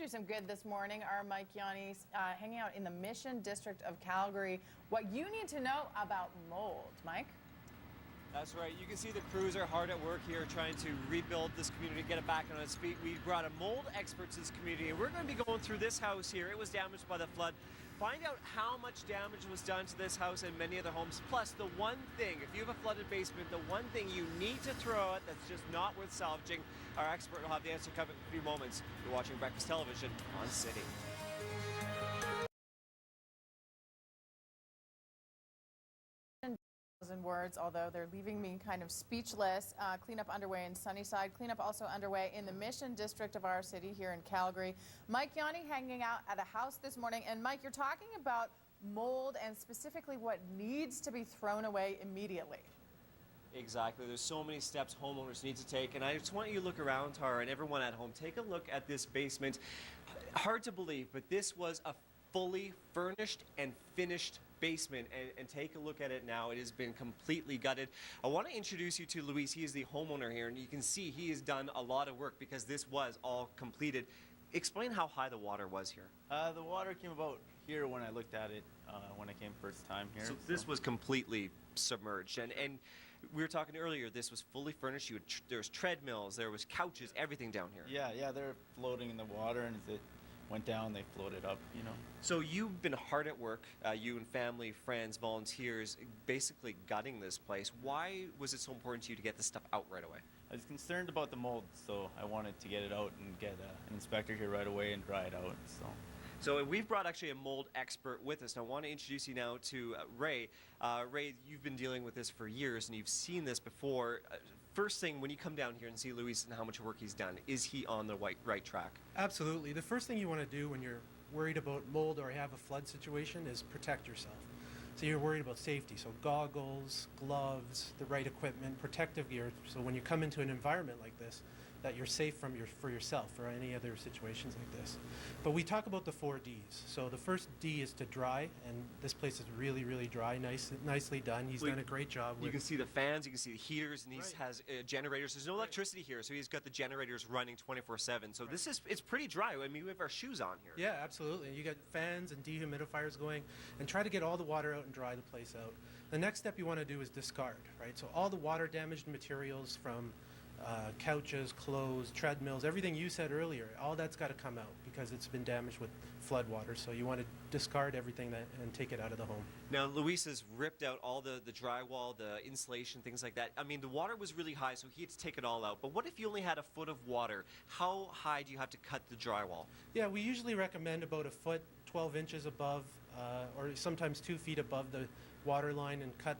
some good this morning. Our Mike Yanni hanging out in the Mission District of Calgary. What you need to know about mold, Mike? That's right. You can see the crews are hard at work here trying to rebuild this community, get it back on its feet. We brought a mold expert to this community, and we're going to be going through this house here. It was damaged by the flood. Find out how much damage was done to this house and many other homes. Plus, the one thing, if you have a flooded basement, the one thing you need to throw out that's just not worth salvaging, our expert will have the answer coming in a few moments. You're watching Breakfast Television on City. Words, although they're leaving me kind of speechless. Cleanup underway in Sunnyside. Cleanup also underway in the Mission District of our city here in Calgary. Mike Yanni hanging out at a house this morning. And Mike, you're talking about mold and specifically what needs to be thrown away immediately. Exactly. There's so many steps homeowners need to take. And I just want you to look around, Tara, and everyone at home. Take a look at this basement. Hard to believe, but this was a fully furnished and finished basement, and take a look at it now. It has been completely gutted. I want to introduce you to Luis. He is the homeowner here, and you can see he has done a lot of work because this was all completed. Explain how high the water was here. The water came about here when I looked at it when I came first time here. So this was completely submerged, and we were talking earlier, this was fully furnished. There was treadmills, there was couches, everything down here. Yeah, they're floating in the water, and as it went down, they floated up, you know. So you've been hard at work, you and family, friends, volunteers, basically gutting this place. Why was it so important to you to get this stuff out right away? I was concerned about the mold, so I wanted to get it out and get an inspector here right away and dry it out. So we've brought actually a mold expert with us. And I want to introduce you now to Ray. Ray, you've been dealing with this for years, and you've seen this before. First thing, when you come down here and see Luis and how much work he's done, is he on the right track? Absolutely. The first thing you want to do when you're worried about mold or have a flood situation is protect yourself. So you're worried about safety. So goggles, gloves, the right equipment, protective gear. So when you come into an environment like this, that you're safe for yourself or any other situations like this. But we talk about the 4 Ds. So the first D is to dry, and this place is really, really dry, nicely done. He's done a great job. You can see the fans, you can see the heaters, and he has generators. There's no electricity here, so he's got the generators running 24/7. So it's pretty dry. I mean, we have our shoes on here. Yeah, absolutely. You got fans and dehumidifiers going, and try to get all the water out and dry the place out. The next step you want to do is discard, right? So all the water damaged materials from couches, clothes, treadmills, everything you said earlier, all that's got to come out because it's been damaged with flood water. So you want to discard everything and take it out of the home. Now, Luis has ripped out all the drywall, the insulation, things like that. I mean, the water was really high, so he had to take it all out. But what if you only had a foot of water? How high do you have to cut the drywall? Yeah, we usually recommend about a foot, 12 inches above, or sometimes 2 feet above the water line, and cut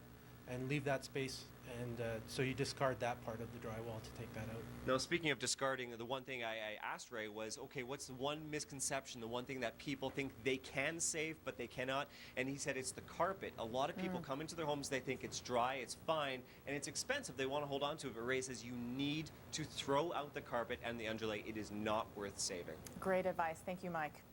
and leave that space, and so you discard that part of the drywall to take that out. Now, speaking of discarding, the one thing I asked Ray was, okay, what's the one misconception, the one thing that people think they can save but they cannot? And he said it's the carpet. A lot of people come into their homes, they think it's dry, it's fine, and it's expensive. They want to hold on to it, but Ray says you need to throw out the carpet and the underlay. It is not worth saving. Great advice. Thank you, Mike.